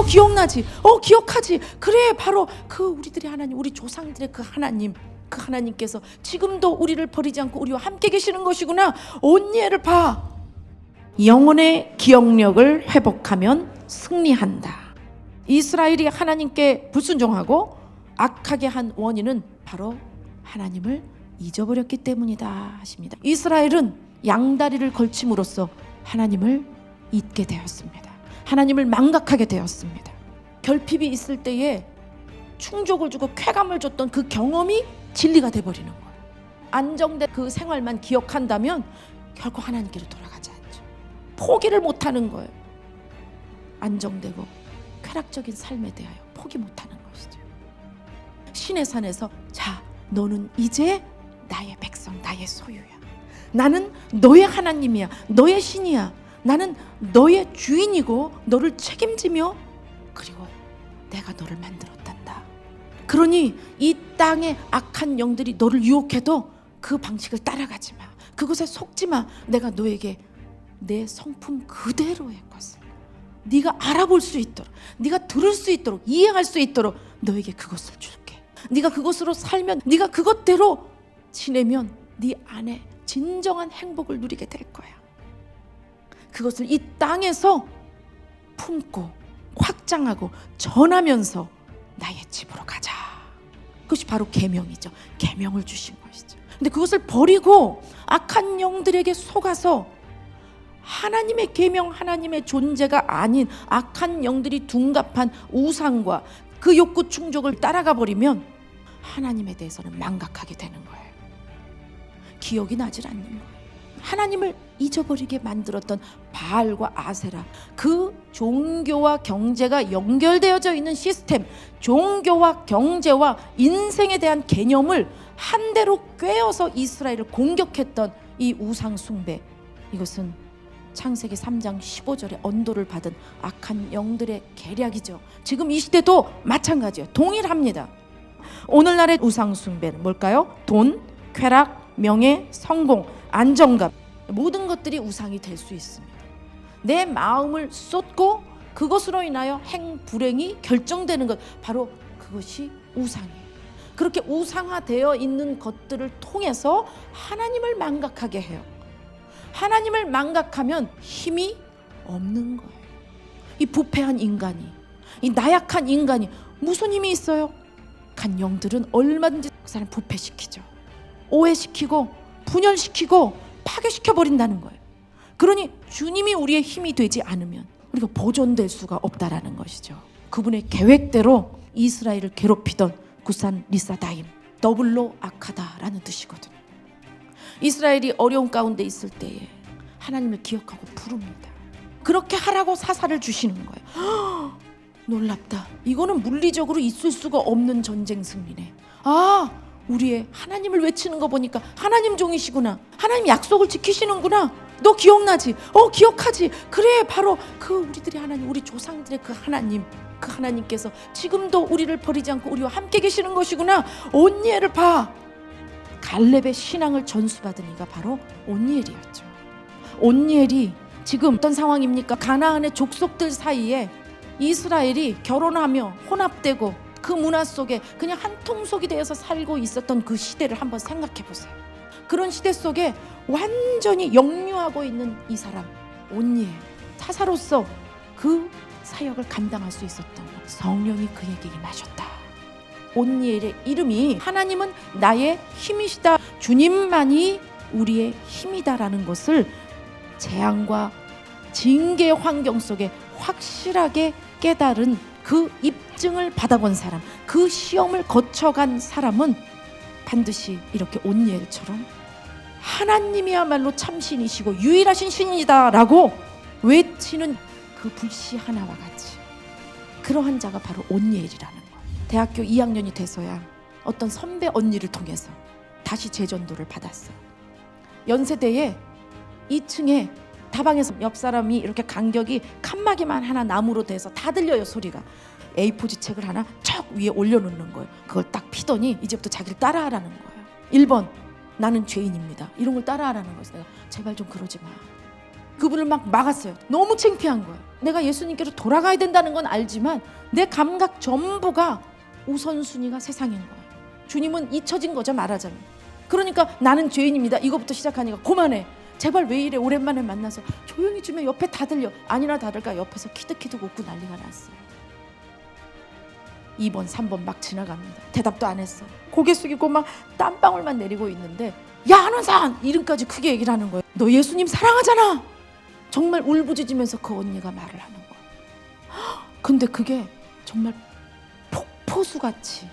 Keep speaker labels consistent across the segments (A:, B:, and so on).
A: 기억나지? 기억하지? 그래, 바로 그 우리들의 하나님, 우리 조상들의 그 하나님, 그 하나님께서 지금도 우리를 버리지 않고 우리와 함께 계시는 것이구나. 온니엘을 봐. 영혼의 기억력을 회복하면 승리한다. 이스라엘이 하나님께 불순종하고 악하게 한 원인은 바로 하나님을 잊어버렸기 때문이다 하십니다. 이스라엘은 양다리를 걸침으로써 하나님을 잊게 되었습니다. 하나님을 망각하게 되었습니다. 결핍이 있을 때에 충족을 주고 쾌감을 줬던 그 경험이 진리가 돼버리는 거예요. 안정된 그 생활만 기억한다면 결코 하나님께로 돌아가지 않죠. 포기를 못하는 거예요. 안정되고 쾌락적인 삶에 대하여 포기 못하는 것이죠. 신의 산에서 자, 너는 이제 나의 백성, 나의 소유야. 나는 너의 하나님이야. 너의 신이야. 나는 너의 주인이고 너를 책임지며 그리고 내가 너를 만들었단다. 그러니 이 땅의 악한 영들이 너를 유혹해도 그 방식을 따라가지 마. 그것에 속지 마. 내가 너에게 내 성품 그대로의 것을 네가 알아볼 수 있도록, 네가 들을 수 있도록, 이해할 수 있도록 너에게 그것을 줄게. 네가 그것으로 살면, 네가 그것대로 지내면 네 안에 진정한 행복을 누리게 될 거야. 그것을 이 땅에서 품고 확장하고 전하면서 나의 집으로 가자. 그것이 바로 계명이죠. 계명을 주신 것이죠. 근데 그것을 버리고 악한 영들에게 속아서 하나님의 계명, 하나님의 존재가 아닌 악한 영들이 둔갑한 우상과 그 욕구 충족을 따라가 버리면 하나님에 대해서는 망각하게 되는 거예요. 기억이 나질 않는 거예요. 하나님을 잊어버리게 만들었던 바알과 아세라, 그 종교와 경제가 연결되어져 있는 시스템, 종교와 경제와 인생에 대한 개념을 한 대로 꿰어서 이스라엘을 공격했던 이 우상 숭배, 이것은 창세기 3장 15절에 언도를 받은 악한 영들의 계략이죠. 지금 이 시대도 마찬가지예요. 동일합니다. 오늘날의 우상 숭배는 뭘까요? 돈, 쾌락, 명예, 성공, 안정감, 모든 것들이 우상이 될 수 있습니다. 내 마음을 쏟고 그것으로 인하여 불행이 결정되는 것, 바로 그것이 우상이에요. 그렇게 우상화되어 있는 것들을 통해서 하나님을 망각하게 해요. 하나님을 망각하면 힘이 없는 거예요. 이 부패한 인간이, 이 나약한 인간이 무슨 힘이 있어요? 간 영들은 얼마든지 그 사람 부패시키죠. 오해시키고 분열시키고 파괴시켜버린다는 거예요. 그러니 주님이 우리의 힘이 되지 않으면 우리가 보존될 수가 없다라는 것이죠. 그분의 계획대로 이스라엘을 괴롭히던 구산 리사다임, 더블로 악하다라는 뜻이거든요. 이스라엘이 어려운 가운데 있을 때에 하나님을 기억하고 부릅니다. 그렇게 하라고 사사를 주시는 거예요. 놀랍다. 이거는 물리적으로 있을 수가 없는 전쟁 승리네. 우리의 하나님을 외치는 거 보니까 하나님 종이시구나. 하나님 약속을 지키시는구나. 너 기억나지? 기억하지? 그래, 바로 그 우리들의 하나님, 우리 조상들의 그 하나님, 그 하나님께서 지금도 우리를 버리지 않고 우리와 함께 계시는 것이구나. 온니엘을 봐. 갈렙의 신앙을 전수받은 이가 바로 온니엘이었죠. 온니엘이 지금 어떤 상황입니까? 가나안의 족속들 사이에 이스라엘이 결혼하며 혼합되고 그 문화 속에 그냥 한 통속이 되어서 살고 있었던 그 시대를 한번 생각해 보세요. 그런 시대 속에 완전히 역류하고 있는 이 사람 온니엘, 사사로서 그 사역을 감당할 수 있었던 성령이 그에게 임하셨다. 온니엘의 이름이 하나님은 나의 힘이시다, 주님만이 우리의 힘이다라는 것을 재앙과 징계의 환경 속에 확실하게 깨달은 그 입증을 받아본 사람, 그 시험을 거쳐간 사람은 반드시 이렇게 온니엘처럼 하나님이야말로 참신이시고 유일하신 신이다 라고 외치는 그 불씨 하나와 같이 그러한 자가 바로 온니엘이라는 거예요. 대학교 2학년이 돼서야 어떤 선배 언니를 통해서 다시 재전도를 받았어요. 연세대에 2층에 다방에서 옆 사람이 이렇게 간격이 칸막이만 하나 나무로 돼서 다 들려요. 소리가. A4 책을 하나 척 위에 올려놓는 거예요. 그걸 딱 피더니 이제부터 자기를 따라하라는 거예요. 1번 나는 죄인입니다. 이런 걸 따라하라는 거예요. 내가 제발 좀 그러지 마. 그분을 막 막았어요. 너무 창피한 거예요. 내가 예수님께로 돌아가야 된다는 건 알지만 내 감각 전부가 우선순위가 세상인 거예요. 주님은 잊혀진 거죠, 말하자면. 그러니까 나는 죄인입니다, 이거부터 시작하니까 그만해. 제발 왜 이래, 오랜만에 만나서 조용히 좀 해, 옆에 다 들려. 아니나 다를까 옆에서 키득키득 웃고 난리가 났어요. 2번 3번 막 지나갑니다. 대답도 안 했어. 고개 숙이고 막 땀방울만 내리고 있는데, 야 한원산! 이름까지 크게 얘기를 하는 거예요. 너 예수님 사랑하잖아. 정말 울부짖으면서 그 언니가 말을 하는 거예요. 근데 그게 정말 폭포수같이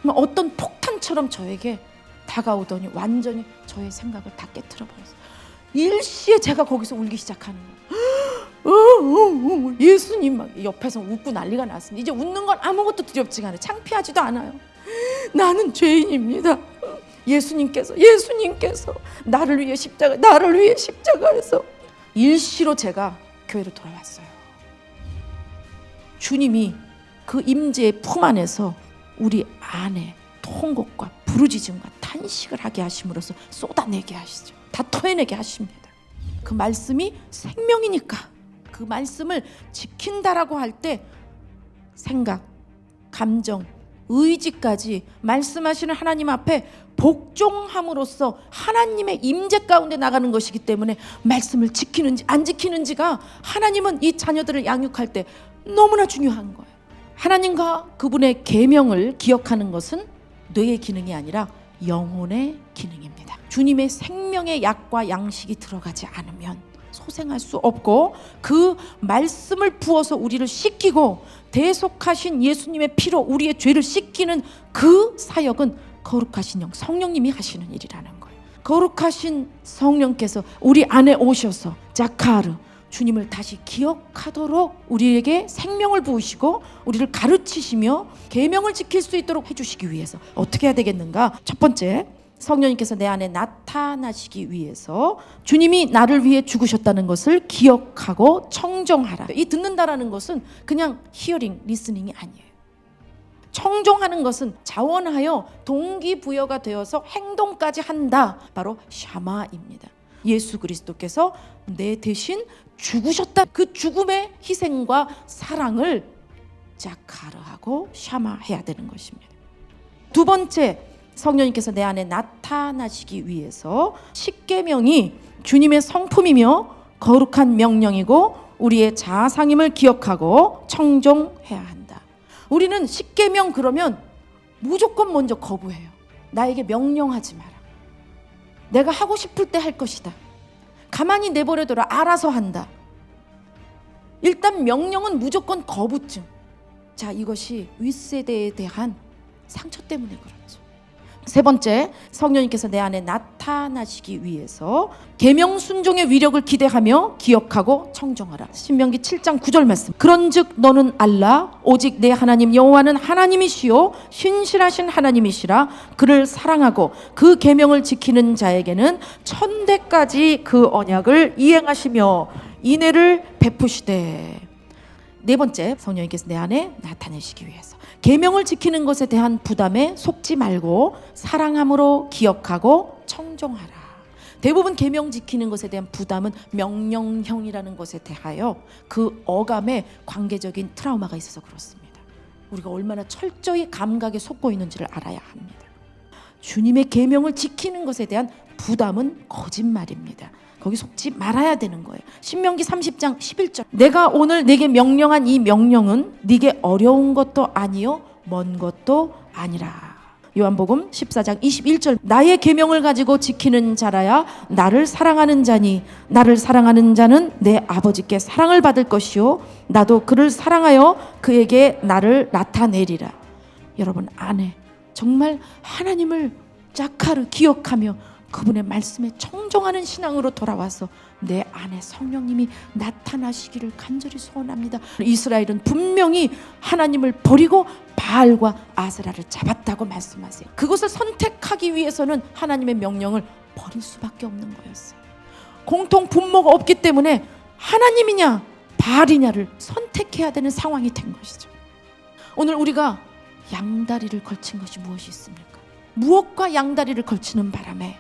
A: 어떤 폭탄처럼 저에게 다가오더니 완전히 저의 생각을 다 깨트려 버렸어요. 일시에 제가 거기서 울기 시작하는 거예요. 예수님, 막 옆에서 웃고 난리가 났습니다. 이제 웃는 건 아무것도 두렵지가 않아요. 창피하지도 않아요. 나는 죄인입니다. 예수님께서 나를 위해 십자가에서 일시로 제가 교회로 돌아왔어요. 주님이 그 임재의 품 안에서 우리 안에 통곡과 부르짖음과 탄식을 하게 하심으로써 쏟아내게 하시죠. 다 토해내게 하십니다. 그 말씀이 생명이니까 그 말씀을 지킨다라고 할 때 생각, 감정, 의지까지 말씀하시는 하나님 앞에 복종함으로써 하나님의 임재 가운데 나가는 것이기 때문에 말씀을 지키는지 안 지키는지가 하나님은 이 자녀들을 양육할 때 너무나 중요한 거예요. 하나님과 그분의 계명을 기억하는 것은 뇌의 기능이 아니라 영혼의 기능입니다. 주님의 생명의 약과 양식이 들어가지 않으면 소생할 수 없고, 그 말씀을 부어서 우리를 씻기고 대속하신 예수님의 피로 우리의 죄를 씻기는 그 사역은 거룩하신 영, 성령님이 하시는 일이라는 거예요. 거룩하신 성령께서 우리 안에 오셔서 자카르, 주님을 다시 기억하도록 우리에게 생명을 부으시고 우리를 가르치시며 계명을 지킬 수 있도록 해주시기 위해서 어떻게 해야 되겠는가? 첫 번째, 성령님께서 내 안에 나타나시기 위해서 주님이 나를 위해 죽으셨다는 것을 기억하고 청정하라. 이 듣는다라는 것은 그냥 히어링, 리스닝이 아니에요. 청종하는 것은 자원하여 동기부여가 되어서 행동까지 한다. 바로 샤마입니다. 예수 그리스도께서 내 대신 죽으셨다. 그 죽음의 희생과 사랑을 자카르하고 샤마해야 되는 것입니다. 두 번째, 성령님께서 내 안에 나타나시기 위해서 십계명이 주님의 성품이며 거룩한 명령이고 우리의 자아상임을 기억하고 청종해야 한다. 우리는 십계명 그러면 무조건 먼저 거부해요. 나에게 명령하지 마라. 내가 하고 싶을 때 할 것이다. 가만히 내버려둬라. 알아서 한다. 일단 명령은 무조건 거부증. 자, 이것이 윗세대에 대한 상처 때문에 그렇죠. 세 번째, 성령님께서 내 안에 나타나시기 위해서 계명 순종의 위력을 기대하며 기억하고 청정하라. 신명기 7장 9절 말씀. 그런즉 너는 알라 오직 내 하나님 여호와는 하나님이시요 신실하신 하나님이시라. 그를 사랑하고 그 계명을 지키는 자에게는 천대까지 그 언약을 이행하시며 인애를 베푸시되. 네 번째, 성령님께서 내 안에 나타내시기 위해서 계명을 지키는 것에 대한 부담에 속지 말고 사랑함으로 기억하고 청종하라. 대부분 계명 지키는 것에 대한 부담은 명령형이라는 것에 대하여 그 어감에 관계적인 트라우마가 있어서 그렇습니다. 우리가 얼마나 철저히 감각에 속고 있는지를 알아야 합니다. 주님의 계명을 지키는 것에 대한 부담은 거짓말입니다. 거기 속지 말아야 되는 거예요. 신명기 30장 11절. 내가 오늘 네게 명령한 이 명령은 네게 어려운 것도 아니요 먼 것도 아니라. 요한복음 14장 21절. 나의 계명을 가지고 지키는 자라야 나를 사랑하는 자니 나를 사랑하는 자는 내 아버지께 사랑을 받을 것이요 나도 그를 사랑하여 그에게 나를 나타내리라. 여러분 안에 정말 하나님을 자카르 기억하며 그분의 말씀에 청종하는 신앙으로 돌아와서 내 안에 성령님이 나타나시기를 간절히 소원합니다. 이스라엘은 분명히 하나님을 버리고 바알과 아세라를 잡았다고 말씀하세요. 그것을 선택하기 위해서는 하나님의 명령을 버릴 수밖에 없는 거였어요. 공통 분모가 없기 때문에 하나님이냐 바알이냐를 선택해야 되는 상황이 된 것이죠. 오늘 우리가 양다리를 걸친 것이 무엇이 있습니까? 무엇과 양다리를 걸치는 바람에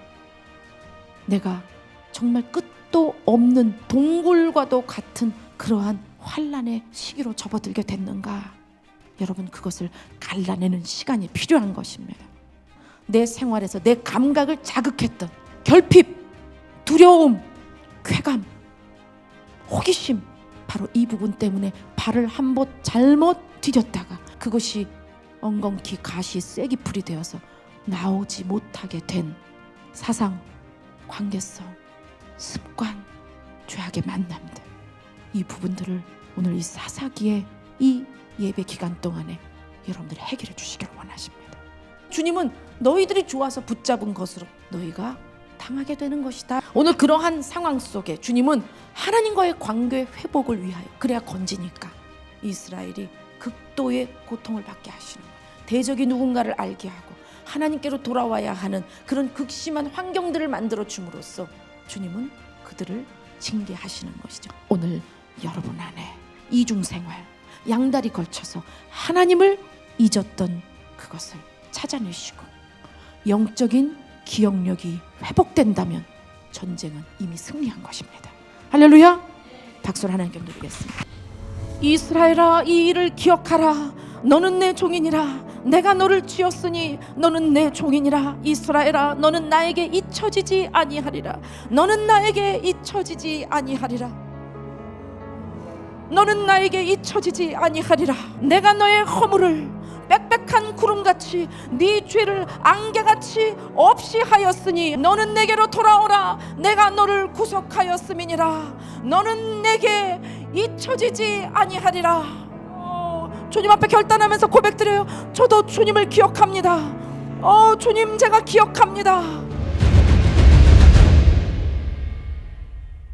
A: 내가 정말 끝도 없는 동굴과도 같은 그러한 환난의 시기로 접어들게 됐는가? 여러분, 그것을 갈라내는 시간이 필요한 것입니다. 내 생활에서 내 감각을 자극했던 결핍, 두려움, 쾌감, 호기심, 바로 이 부분 때문에 발을 한번 잘못 디뎠다가 그것이 엉겅퀴 가시 쐐기풀이 되어서 나오지 못하게 된 사상, 관계성, 습관, 죄악의 만남들, 이 부분들을 오늘 이 사사기의 이 예배 기간 동안에 여러분들이 해결해 주시기를 원하십니다. 주님은 너희들이 좋아서 붙잡은 것으로 너희가 당하게 되는 것이다. 오늘 그러한 상황 속에 주님은 하나님과의 관계 회복을 위하여, 그래야 건지니까 이스라엘이 극도의 고통을 받게 하시는 거예요. 대적이 누군가를 알게 하고 하나님께로 돌아와야 하는 그런 극심한 환경들을 만들어 줌으로써 주님은 그들을 징계하시는 것이죠. 오늘 여러분 안에 이중생활, 양다리 걸쳐서 하나님을 잊었던 그것을 찾아내시고 영적인 기억력이 회복된다면 전쟁은 이미 승리한 것입니다. 할렐루야! 박수를 하나님께 드리겠습니다. 이스라엘아, 이 일을 기억하라. 너는 내 종이니라. 내가 너를 지었으니 너는 내 종이니라. 이스라엘아, 너는 나에게 잊혀지지 아니하리라. 너는 나에게 잊혀지지 아니하리라. 너는 나에게 잊혀지지 아니하리라. 내가 너의 허물을 빽빽한 구름같이 네 죄를 안개같이 없이 하였으니 너는 내게로 돌아오라. 내가 너를 구속하였음이니라. 너는 내게 잊혀지지 아니하리라. 주님 앞에 결단하면서 고백드려요. 저도 주님을 기억합니다. 주님, 제가 기억합니다.